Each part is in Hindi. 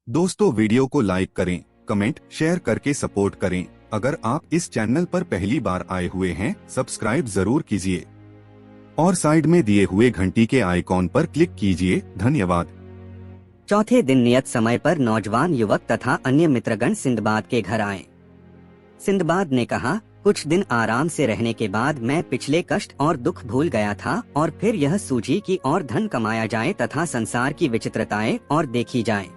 दोस्तों वीडियो को लाइक करें, कमेंट, शेयर करके सपोर्ट करें। अगर आप इस चैनल पर पहली बार आए हुए हैं, सब्सक्राइब जरूर कीजिए और साइड में दिए हुए घंटी के आइकॉन पर क्लिक कीजिए। धन्यवाद। चौथे दिन नियत समय पर नौजवान युवक तथा अन्य मित्रगण सिंदबाद के घर आए। सिंदबाद ने कहा, कुछ दिन आराम से रहने के बाद मैं पिछले कष्ट और दुख भूल गया था और फिर यह सूझी कि और धन कमाया जाए तथा संसार की विचित्रताएं और देखी जाएं।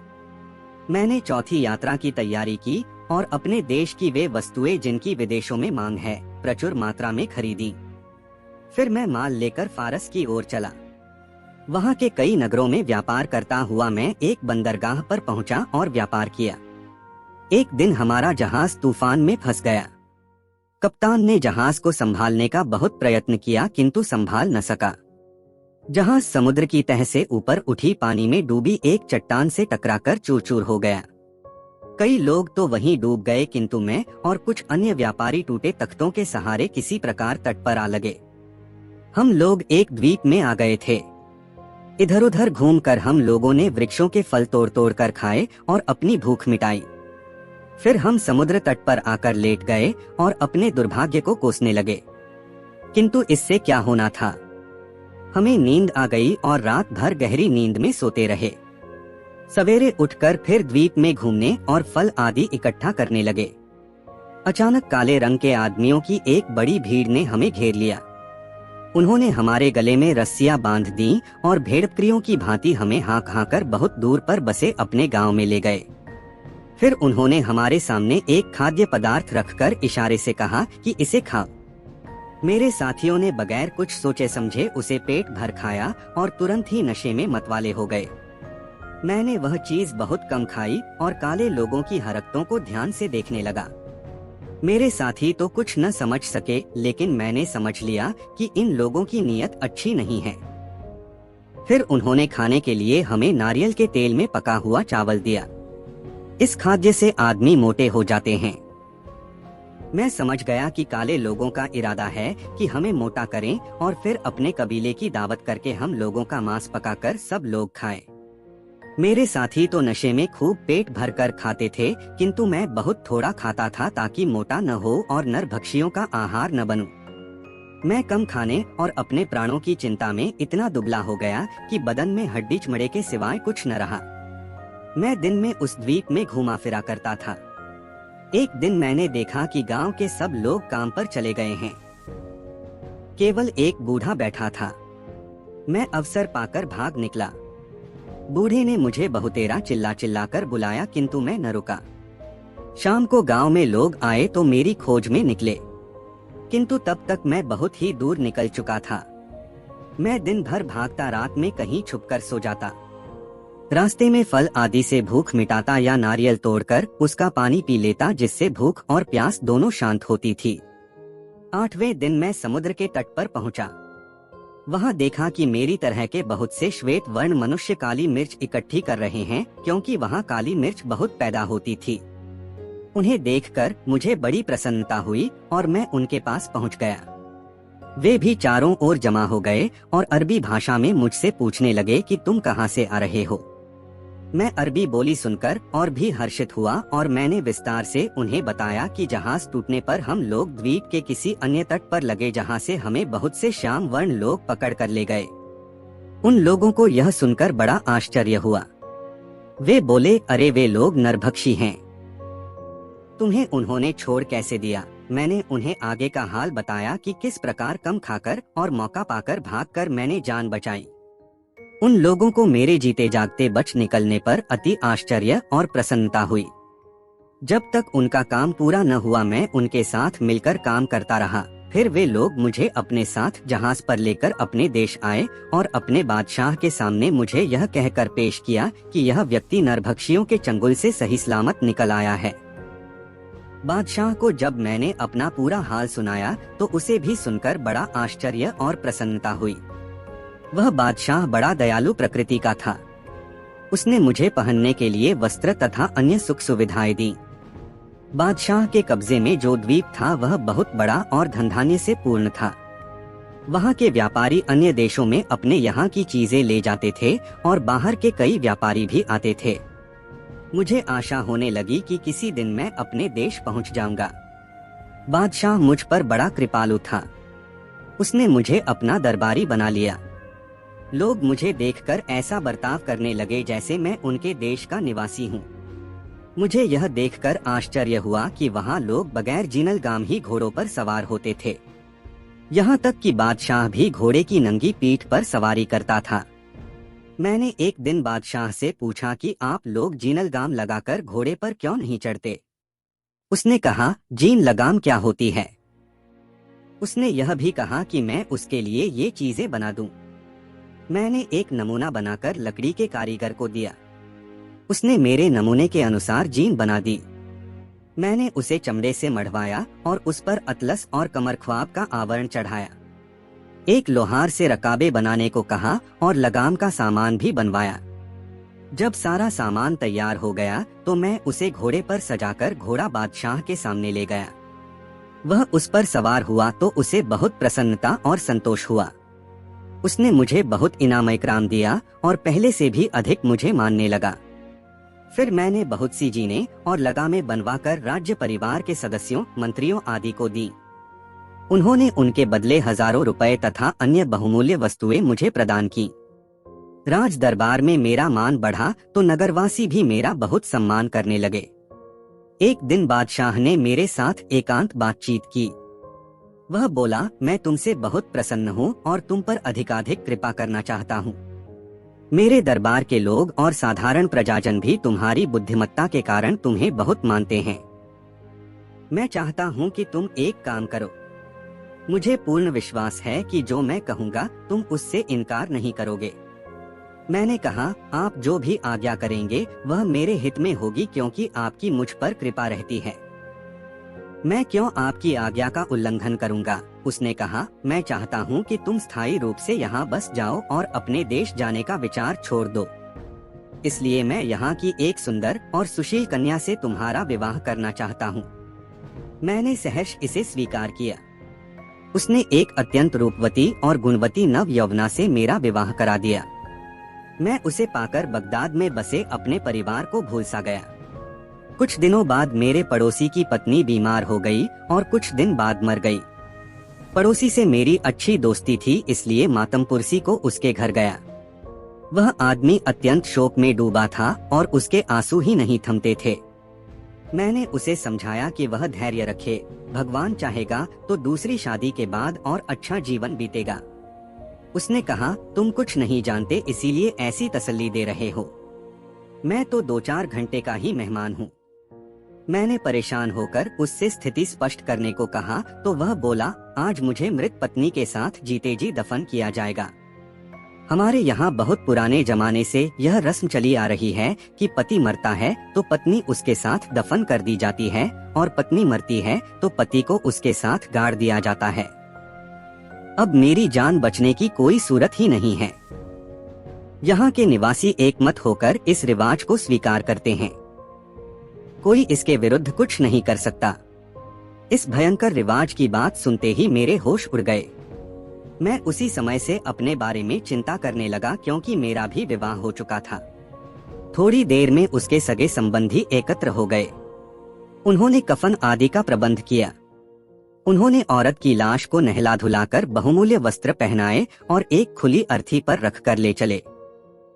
मैंने चौथी यात्रा की तैयारी की और अपने देश की वे वस्तुएं जिनकी विदेशों में मांग है प्रचुर मात्रा में खरीदी। फिर मैं माल लेकर फारस की ओर चला। वहाँ के कई नगरों में व्यापार करता हुआ मैं एक बंदरगाह पर पहुँचा और व्यापार किया। एक दिन हमारा जहाज तूफान में फंस गया। कप्तान ने जहाज को संभालने का बहुत प्रयत्न किया किंतु संभाल न सका। जहाज समुद्र की तह से ऊपर उठी पानी में डूबी एक चट्टान से टकराकर चूर चूर हो गया। कई लोग तो वहीं डूब गए किंतु मैं और कुछ अन्य व्यापारी टूटे तख्तों के सहारे किसी प्रकार तट पर आ लगे। हम लोग एक द्वीप में आ गए थे। इधर उधर घूमकर हम लोगों ने वृक्षों के फल तोड़ तोड़ कर खाए और अपनी भूख मिटाई। फिर हम समुद्र तट पर आकर लेट गए और अपने दुर्भाग्य को कोसने लगे। किंतु इससे क्या होना था, हमें नींद आ गई और रात भर गहरी नींद में सोते रहे। सवेरे उठकर फिर द्वीप में घूमने और फल आदि इकट्ठा करने लगे। अचानक काले रंग के आदमियों की एक बड़ी भीड़ ने हमें घेर लिया। उन्होंने हमारे गले में रस्सियां बांध दी और भेड़बकरियों की भांति हमें हाँक हाँकर बहुत दूर पर बसे अपने गांव में ले गए। फिर उन्होंने हमारे सामने एक खाद्य पदार्थ रखकर इशारे से कहा कि इसे खाओ। मेरे साथियों ने बगैर कुछ सोचे समझे उसे पेट भर खाया और तुरंत ही नशे में मतवाले हो गए। मैंने वह चीज बहुत कम खाई और काले लोगों की हरकतों को ध्यान से देखने लगा। मेरे साथी तो कुछ न समझ सके, लेकिन मैंने समझ लिया कि इन लोगों की नीयत अच्छी नहीं है। फिर उन्होंने खाने के लिए हमें नारियल के तेल में पका हुआ चावल दिया। इस खाद्य से आदमी मोटे हो जाते हैं। मैं समझ गया कि काले लोगों का इरादा है कि हमें मोटा करें और फिर अपने कबीले की दावत करके हम लोगों का मांस पकाकर सब लोग खाएं। मेरे साथी तो नशे में खूब पेट भरकर खाते थे किंतु मैं बहुत थोड़ा खाता था ताकि मोटा न हो और नरभक्षियों का आहार न बनूं। मैं कम खाने और अपने प्राणों की चिंता में इतना दुबला हो गया कि बदन में हड्डी चमड़े के सिवाय कुछ न रहा। मैं दिन में उस द्वीप में घूमा फिरा करता था। एक दिन मैंने देखा कि गांव के सब लोग काम पर चले गए हैं। केवल एक बूढ़ा बैठा था। मैं अवसर पाकर भाग निकला। बूढ़े ने मुझे बहुतेरा चिल्ला चिल्लाकर बुलाया किंतु मैं न रुका। शाम को गांव में लोग आए तो मेरी खोज में निकले, किंतु तब तक मैं बहुत ही दूर निकल चुका था। मैं दिन भर भागता, रात में कहीं छुपकर सो जाता। रास्ते में फल आदि से भूख मिटाता या नारियल तोड़कर उसका पानी पी लेता, जिससे भूख और प्यास दोनों शांत होती थी। 8वें दिन मैं समुद्र के तट पर पहुंचा। वहां देखा कि मेरी तरह के बहुत से श्वेत वर्ण मनुष्य काली मिर्च इकट्ठी कर रहे हैं, क्योंकि वहां काली मिर्च बहुत पैदा होती थी। उन्हें देखकर मुझे बड़ी प्रसन्नता हुई और मैं उनके पास पहुंच गया। वे भी चारों ओर जमा हो गए और अरबी भाषा में मुझसे पूछने लगे कि तुम कहां से आ रहे हो। मैं अरबी बोली सुनकर और भी हर्षित हुआ और मैंने विस्तार से उन्हें बताया कि जहाज टूटने पर हम लोग द्वीप के किसी अन्य तट पर लगे, जहां से हमें बहुत से श्याम वर्ण लोग पकड़ कर ले गए। उन लोगों को यह सुनकर बड़ा आश्चर्य हुआ। वे बोले, अरे वे लोग नरभक्षी हैं, तुम्हें उन्होंने छोड़ कैसे दिया। मैंने उन्हें आगे का हाल बताया कि किस प्रकार कम खाकर और मौका पाकर भागकर मैंने जान बचाई। उन लोगों को मेरे जीते जागते बच निकलने पर अति आश्चर्य और प्रसन्नता हुई। जब तक उनका काम पूरा न हुआ मैं उनके साथ मिलकर काम करता रहा। फिर वे लोग मुझे अपने साथ जहाज पर लेकर अपने देश आए और अपने बादशाह के सामने मुझे यह कहकर पेश किया कि यह व्यक्ति नरभक्षियों के चंगुल से सही सलामत निकल आया है। बादशाह को जब मैंने अपना पूरा हाल सुनाया तो उसे भी सुनकर बड़ा आश्चर्य और प्रसन्नता हुई। वह बादशाह बड़ा दयालु प्रकृति का था। उसने मुझे पहनने के लिए वस्त्र तथा अन्य सुख सुविधाएं दी। बादशाह के कब्जे में जो द्वीप था वह बहुत बड़ा और धन धान्य से पूर्ण था। वहाँ के व्यापारी अन्य देशों में अपने यहाँ की चीजें ले जाते थे और बाहर के कई व्यापारी भी आते थे। मुझे आशा होने लगी कि किसी दिन मैं अपने देश पहुंच जाऊंगा। बादशाह मुझ पर बड़ा कृपालु था। उसने मुझे अपना दरबारी बना लिया। लोग मुझे देखकर ऐसा बर्ताव करने लगे जैसे मैं उनके देश का निवासी हूँ। मुझे यह देखकर आश्चर्य हुआ कि वहाँ लोग बगैर जीनलगाम ही घोड़ों पर सवार होते थे। यहाँ तक कि बादशाह भी घोड़े की नंगी पीठ पर सवारी करता था। मैंने एक दिन बादशाह से पूछा कि आप लोग जीनलगाम लगाकर घोड़े पर क्यों नहीं चढ़ते। उसने कहा, जीन लगाम क्या होती है। उसने यह भी कहा कि मैं उसके लिए ये चीजें बना दूं। मैंने एक नमूना बनाकर लकड़ी के कारीगर को दिया। उसने मेरे नमूने के अनुसार जीन बना दी। मैंने उसे चमड़े से मढ़वाया और उस पर अतलस और कमरख्वाब का आवरण चढ़ाया। एक लोहार से रकाबे बनाने को कहा और लगाम का सामान भी बनवाया। जब सारा सामान तैयार हो गया तो मैं उसे घोड़े पर सजाकर घोड़ा बादशाह के सामने ले गया। वह उस पर सवार हुआ तो उसे बहुत प्रसन्नता और संतोष हुआ। उसने मुझे बहुत इनाम इकराम दिया और पहले से भी अधिक मुझे मानने लगा। फिर मैंने बहुत सी जीनें और लगामें बनवाकर राज्य परिवार के सदस्यों, मंत्रियों आदि को दी। उन्होंने उनके बदले हजारों रुपए तथा अन्य बहुमूल्य वस्तुएं मुझे प्रदान की। राज दरबार में मेरा मान बढ़ा तो नगरवासी भी मेरा बहुत सम्मान करने लगे। एक दिन बादशाह ने मेरे साथ एकांत बातचीत की। वह बोला, मैं तुमसे बहुत प्रसन्न हूँ और तुम पर अधिकाधिक कृपा करना चाहता हूँ। मेरे दरबार के लोग और साधारण प्रजाजन भी तुम्हारी बुद्धिमत्ता के कारण तुम्हें बहुत मानते हैं। मैं चाहता हूँ कि तुम एक काम करो। मुझे पूर्ण विश्वास है कि जो मैं कहूँगा तुम उससे इनकार नहीं करोगे। मैंने कहा, आप जो भी आज्ञा करेंगे वह मेरे हित में होगी, क्योंकि आपकी मुझ पर कृपा रहती है। मैं क्यों आपकी आज्ञा का उल्लंघन करूंगा। उसने कहा, मैं चाहता हूं कि तुम स्थायी रूप से यहाँ बस जाओ और अपने देश जाने का विचार छोड़ दो। इसलिए मैं यहाँ की एक सुंदर और सुशील कन्या से तुम्हारा विवाह करना चाहता हूँ। मैंने सहर्ष इसे स्वीकार किया। उसने एक अत्यंत रूपवती और गुणवती नव यौवना से मेरा विवाह करा दिया। मैं उसे पाकर बगदाद में बसे अपने परिवार को भूल सा गया। कुछ दिनों बाद मेरे पड़ोसी की पत्नी बीमार हो गई और कुछ दिन बाद मर गई। पड़ोसी से मेरी अच्छी दोस्ती थी, इसलिए मातमपुरसी को उसके घर गया। वह आदमी अत्यंत शोक में डूबा था और उसके आंसू ही नहीं थमते थे। मैंने उसे समझाया कि वह धैर्य रखे, भगवान चाहेगा तो दूसरी शादी के बाद और अच्छा जीवन बीतेगा। उसने कहा, तुम कुछ नहीं जानते इसीलिए ऐसी तसल्ली दे रहे हो। मैं तो 2-4 घंटे का ही मेहमान हूँ। मैंने परेशान होकर उससे स्थिति स्पष्ट करने को कहा तो वह बोला, आज मुझे मृत पत्नी के साथ जीते जी दफन किया जाएगा। हमारे यहाँ बहुत पुराने जमाने से यह रस्म चली आ रही है कि पति मरता है तो पत्नी उसके साथ दफन कर दी जाती है और पत्नी मरती है तो पति को उसके साथ गाड़ दिया जाता है। अब मेरी जान बचने की कोई सूरत ही नहीं है। यहाँ के निवासी एकमत होकर इस रिवाज को स्वीकार करते हैं। कोई इसके विरुद्ध कुछ नहीं कर सकता। इस भयंकर रिवाज की बात सुनते ही मेरे होश उड़ गए। मैं उसी समय से अपने बारे में चिंता करने लगा, क्योंकि मेरा भी विवाह हो चुका था। थोड़ी देर में उसके सगे संबंधी एकत्र हो गए। उन्होंने कफन आदि का प्रबंध किया। उन्होंने औरत की लाश को नहला धुलाकर बहुमूल्य वस्त्र पहनाए और एक खुली अर्थी पर रखकर ले चले।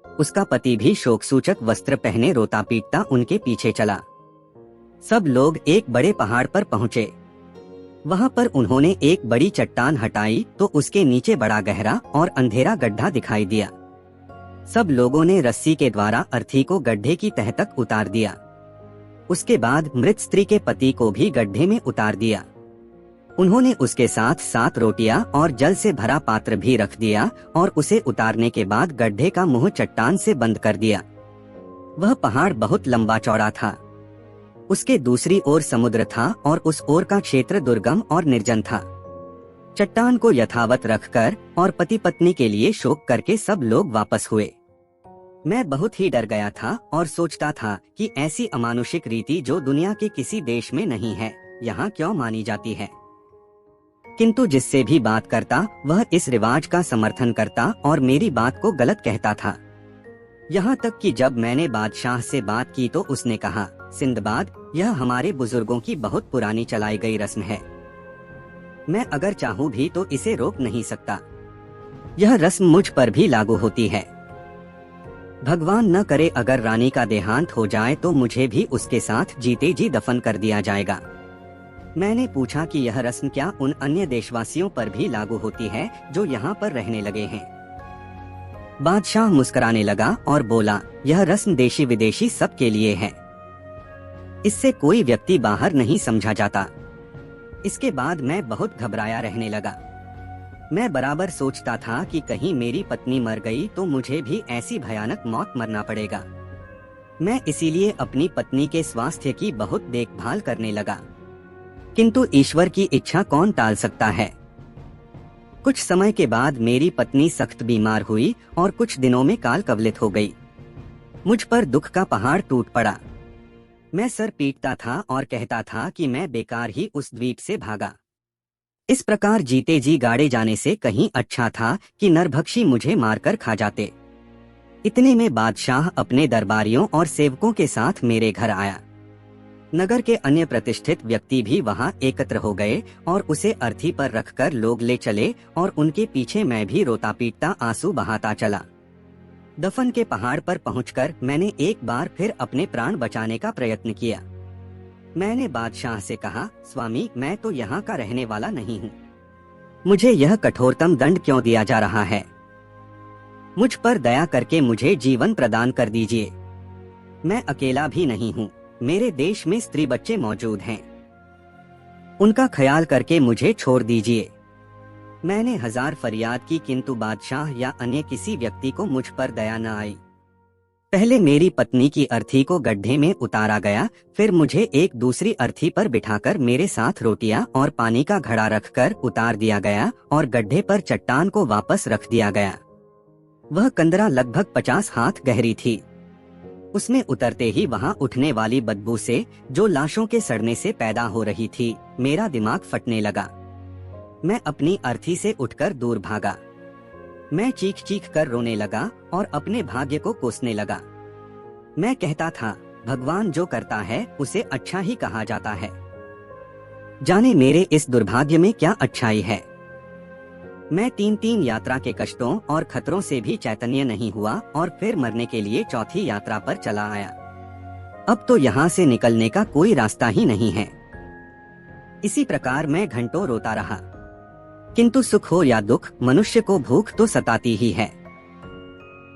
उसका पति भी शोक सूचक वस्त्र पहने रोता पीटता उनके पीछे चला। सब लोग एक बड़े पहाड़ पर पहुँचे। वहाँ पर उन्होंने एक बड़ी चट्टान हटाई तो उसके नीचे बड़ा गहरा और अंधेरा गड्ढा दिखाई दिया। सब लोगों ने रस्सी के द्वारा अर्थी को गड्ढे की तह तक उतार दिया। उसके बाद मृत स्त्री के पति को भी गड्ढे में उतार दिया। उन्होंने उसके साथ 7 रोटियां और जल से भरा पात्र भी रख दिया और उसे उतारने के बाद गड्ढे का मुंह चट्टान से बंद कर दिया। वह पहाड़ बहुत लंबा चौड़ा था। उसके दूसरी ओर समुद्र था और उस ओर का क्षेत्र दुर्गम और निर्जन था। चट्टान को यथावत रखकर और पति पत्नी के लिए शोक करके सब लोग वापस हुए। मैं बहुत ही डर गया था और सोचता था कि ऐसी अमानुषिक रीति जो दुनिया के किसी देश में नहीं है, यहाँ क्यों मानी जाती है। किंतु जिससे भी बात करता वह इस रिवाज का समर्थन करता और मेरी बात को गलत कहता था। यहाँ तक कि जब मैंने बादशाह से बात की तो उसने कहा, सिंदबाद, यह हमारे बुजुर्गों की बहुत पुरानी चलाई गई रस्म है। मैं अगर चाहूँ भी तो इसे रोक नहीं सकता। यह रस्म मुझ पर भी लागू होती है। भगवान न करे अगर रानी का देहांत हो जाए तो मुझे भी उसके साथ जीते जी दफन कर दिया जाएगा। मैंने पूछा कि यह रस्म क्या उन अन्य देशवासियों पर भी लागू होती है जो यहाँ पर रहने लगे हैं। बादशाह मुस्कुराने लगा और बोला, यह रस्म देशी विदेशी सबके लिए है। इससे कोई व्यक्ति बाहर नहीं समझा जाता। इसके बाद मैं बहुत घबराया रहने लगा। मैं बराबर सोचता था कि कहीं मेरी पत्नी मर गई तो मुझे भी ऐसी भयानक मौत मरना पड़ेगा। मैं इसीलिए अपनी पत्नी के स्वास्थ्य की बहुत देखभाल करने लगा, किंतु ईश्वर की इच्छा कौन टाल सकता है। कुछ समय के बाद मेरी पत्नी सख्त बीमार हुई और कुछ दिनों में काल कवलित हो गई। मुझ पर दुख का पहाड़ टूट पड़ा। मैं सर पीटता था और कहता था कि मैं बेकार ही उस द्वीप से भागा। इस प्रकार जीते जी गाड़े जाने से कहीं अच्छा था कि नरभक्षी मुझे मारकर खा जाते। इतने में बादशाह अपने दरबारियों और सेवकों के साथ मेरे घर आया। नगर के अन्य प्रतिष्ठित व्यक्ति भी वहां एकत्र हो गए और उसे अर्थी पर रखकर लोग ले चले और उनके पीछे मैं भी रोता पीटता आंसू बहाता चला। दफन के पहाड़ पर पहुंचकर मैंने एक बार फिर अपने प्राण बचाने का प्रयत्न किया। मैंने बादशाह से कहा, स्वामी, मैं तो यहाँ का रहने वाला नहीं हूँ। मुझे यह कठोरतम दंड क्यों दिया जा रहा है? मुझ पर दया करके मुझे जीवन प्रदान कर दीजिए। मैं अकेला भी नहीं हूँ, मेरे देश में स्त्री बच्चे मौजूद हैं। उनका ख्याल करके मुझे छोड़ दीजिए। मैंने 1000 फरियाद की, किंतु बादशाह या अन्य किसी व्यक्ति को मुझ पर दया न आई। पहले मेरी पत्नी की अर्थी को गड्ढे में उतारा गया, फिर मुझे एक दूसरी अर्थी पर बिठाकर मेरे साथ रोटियां और पानी का घड़ा रखकर उतार दिया गया और गड्ढे पर चट्टान को वापस रख दिया गया। वह कंदरा लगभग 50 हाथ गहरी थी। उसमें उतरते ही वहां उठने वाली बदबू से, जो लाशों के सड़ने से पैदा हो रही थी, मेरा दिमाग फटने लगा। मैं अपनी अर्थी से उठकर दूर भागा। मैं चीख चीख कर रोने लगा और अपने भाग्य को कोसने लगा। मैं कहता था, भगवान जो करता है उसे अच्छा ही कहा जाता है। जाने मेरे इस दुर्भाग्य में क्या अच्छाई है। मैं 3 यात्रा के कष्टों और खतरों से भी चैतन्य नहीं हुआ और फिर मरने के लिए चौथी यात्रा पर चला आया। अब तो यहाँ से निकलने का कोई रास्ता ही नहीं है। इसी प्रकार मैं घंटों रोता रहा, किंतु सुख हो या दुख, मनुष्य को भूख तो सताती ही है।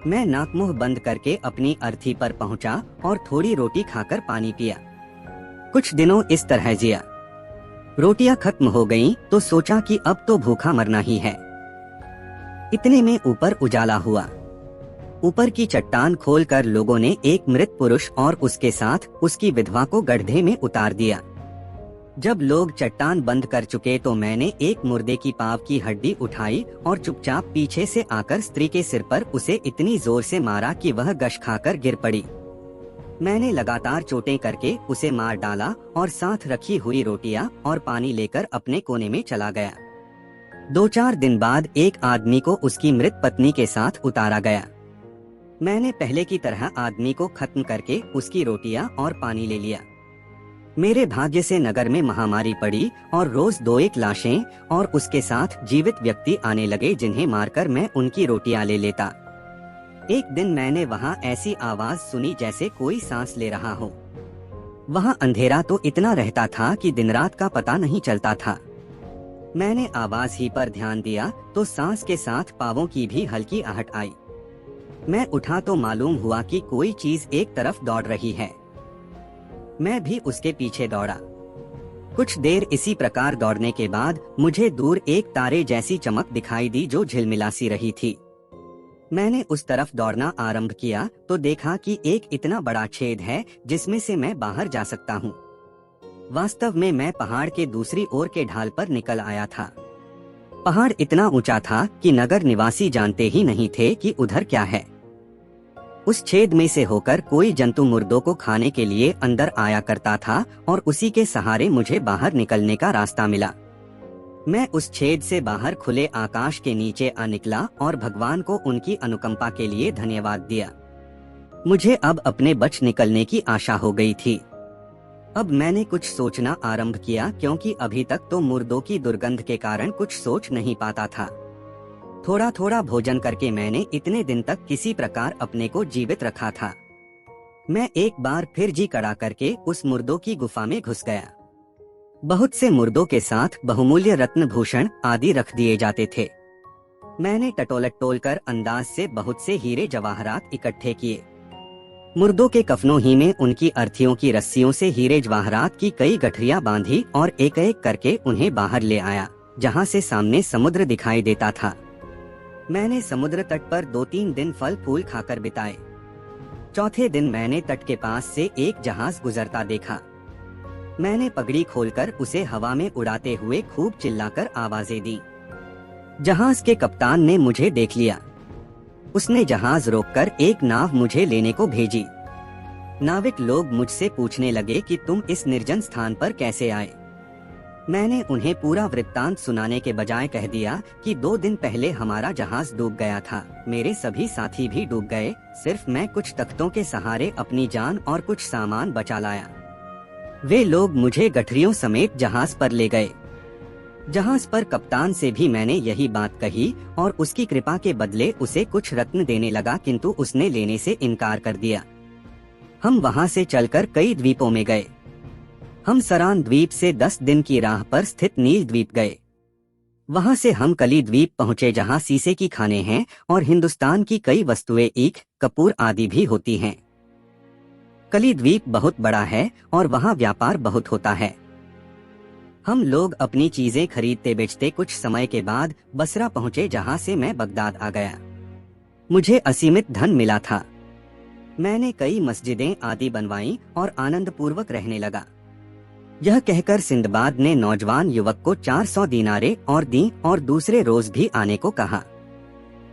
मैं नाक मुंह बंद करके अपनी अर्थी पर पहुंचा और थोड़ी रोटी खाकर पानी पिया। कुछ दिनों इस तरह जिया। रोटियां खत्म हो गईं तो सोचा कि अब तो भूखा मरना ही है। इतने में ऊपर उजाला हुआ। ऊपर की चट्टान खोलकर लोगों ने एक मृत पुरुष और उसके साथ उसकी विधवा को गड्ढे में उतार दिया। जब लोग चट्टान बंद कर चुके तो मैंने एक मुर्दे की पाव की हड्डी उठाई और चुपचाप पीछे से आकर स्त्री के सिर पर उसे इतनी जोर से मारा कि वह गश खाकर गिर पड़ी। मैंने लगातार चोटें करके उसे मार डाला और साथ रखी हुई रोटियां और पानी लेकर अपने कोने में चला गया। 2-4 दिन बाद एक आदमी को उसकी मृत पत्नी के साथ उतारा गया। मैंने पहले की तरह आदमी को खत्म करके उसकी रोटियां और पानी ले लिया। मेरे भाग्य से नगर में महामारी पड़ी और रोज 2-1 लाशें और उसके साथ जीवित व्यक्ति आने लगे, जिन्हें मारकर मैं उनकी रोटियां ले लेता। एक दिन मैंने वहां ऐसी आवाज सुनी जैसे कोई सांस ले रहा हो। वहां अंधेरा तो इतना रहता था कि दिन रात का पता नहीं चलता था। मैंने आवाज ही पर ध्यान दिया तो सांस के साथ पांवों की भी हल्की आहट आई। मैं उठा तो मालूम हुआ कि कोई चीज एक तरफ दौड़ रही है। मैं भी उसके पीछे दौड़ा। कुछ देर इसी प्रकार दौड़ने के बाद मुझे दूर एक तारे जैसी चमक दिखाई दी जो झिलमिलासी रही थी। मैंने उस तरफ दौड़ना आरंभ किया तो देखा कि एक इतना बड़ा छेद है जिसमें से मैं बाहर जा सकता हूँ। वास्तव में मैं पहाड़ के दूसरी ओर के ढाल पर निकल आया था। पहाड़ इतना ऊंचा था कि नगर निवासी जानते ही नहीं थे कि उधर क्या है। उस छेद में से होकर कोई जंतु मुर्दों को खाने के लिए अंदर आया करता था और उसी के सहारे मुझे बाहर निकलने का रास्ता मिला। मैं उस छेद से बाहर खुले आकाश के नीचे आ निकला और भगवान को उनकी अनुकंपा के लिए धन्यवाद दिया। मुझे अब अपने बच निकलने की आशा हो गई थी। अब मैंने कुछ सोचना आरंभ किया, क्योंकि अभी तक तो मुर्दों की दुर्गंध के कारण कुछ सोच नहीं पाता था। थोड़ा थोड़ा भोजन करके मैंने इतने दिन तक किसी प्रकार अपने को जीवित रखा था। मैं एक बार फिर जी कड़ा करके उस मुर्दों की गुफा में घुस गया। बहुत से मुर्दों के साथ बहुमूल्य रत्न भूषण आदि रख दिए जाते थे। मैंने टटोल कर अंदाज से बहुत से हीरे जवाहरात इकट्ठे किए। मुर्दों के कफनों ही में उनकी अर्थियों की रस्सियों से हीरे जवाहरात की कई गठरियां बांधी और एक एक करके उन्हें बाहर ले आया, जहां से सामने समुद्र दिखाई देता था। मैंने समुद्र तट पर 2-3 दिन फल फूल खाकर बिताए। चौथे दिन मैंने तट के पास से एक जहाज गुजरता देखा। मैंने पगड़ी खोलकर उसे हवा में उड़ाते हुए खूब चिल्लाकर आवाजें दी। जहाज के कप्तान ने मुझे देख लिया। उसने जहाज रोककर एक नाव मुझे लेने को भेजी। नाविक लोग मुझसे पूछने लगे कि तुम इस निर्जन स्थान पर कैसे आए। मैंने उन्हें पूरा वृत्तांत सुनाने के बजाय कह दिया कि 2 दिन पहले हमारा जहाज डूब गया था। मेरे सभी साथी भी डूब गए, सिर्फ मैं कुछ तख्तों के सहारे अपनी जान और कुछ सामान बचा लाया। वे लोग मुझे गठरियों समेत जहाज पर ले गए। जहाज पर कप्तान से भी मैंने यही बात कही और उसकी कृपा के बदले उसे कुछ रत्न देने लगा, किंतु उसने लेने से इनकार कर दिया। हम वहां से चलकर कई द्वीपों में गए। हम सरान द्वीप से 10 दिन की राह पर स्थित नील द्वीप गए। वहां से हम कली द्वीप पहुंचे, जहां शीशे की खाने हैं और हिंदुस्तान की कई वस्तुएं ईख, कपूर आदि भी होती हैं। कली द्वीप बहुत बड़ा है और वहां व्यापार बहुत होता है। हम लोग अपनी चीजें खरीदते बेचते कुछ समय के बाद बसरा पहुंचे, जहां से मैं बगदाद आ गया। मुझे असीमित धन मिला था। मैंने कई मस्जिदें आदि बनवाई और आनंद पूर्वक रहने लगा। यह कहकर सिंदबाद ने नौजवान युवक को 400 दीनारे और दी और दूसरे रोज भी आने को कहा।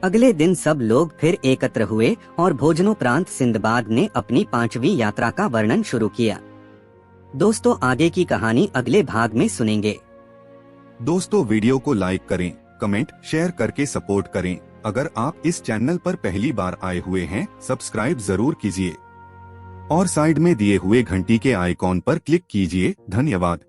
अगले दिन सब लोग फिर एकत्र हुए और भोजनोपरांत सिंदबाद ने अपनी 5वीं यात्रा का वर्णन शुरू किया। दोस्तों, आगे की कहानी अगले भाग में सुनेंगे। दोस्तों, वीडियो को लाइक करें, कमेंट शेयर करके सपोर्ट करें। अगर आप इस चैनल पर पहली बार आए हुए हैं, सब्सक्राइब जरूर कीजिए और साइड में दिए हुए घंटी के आइकॉन पर क्लिक कीजिए। धन्यवाद।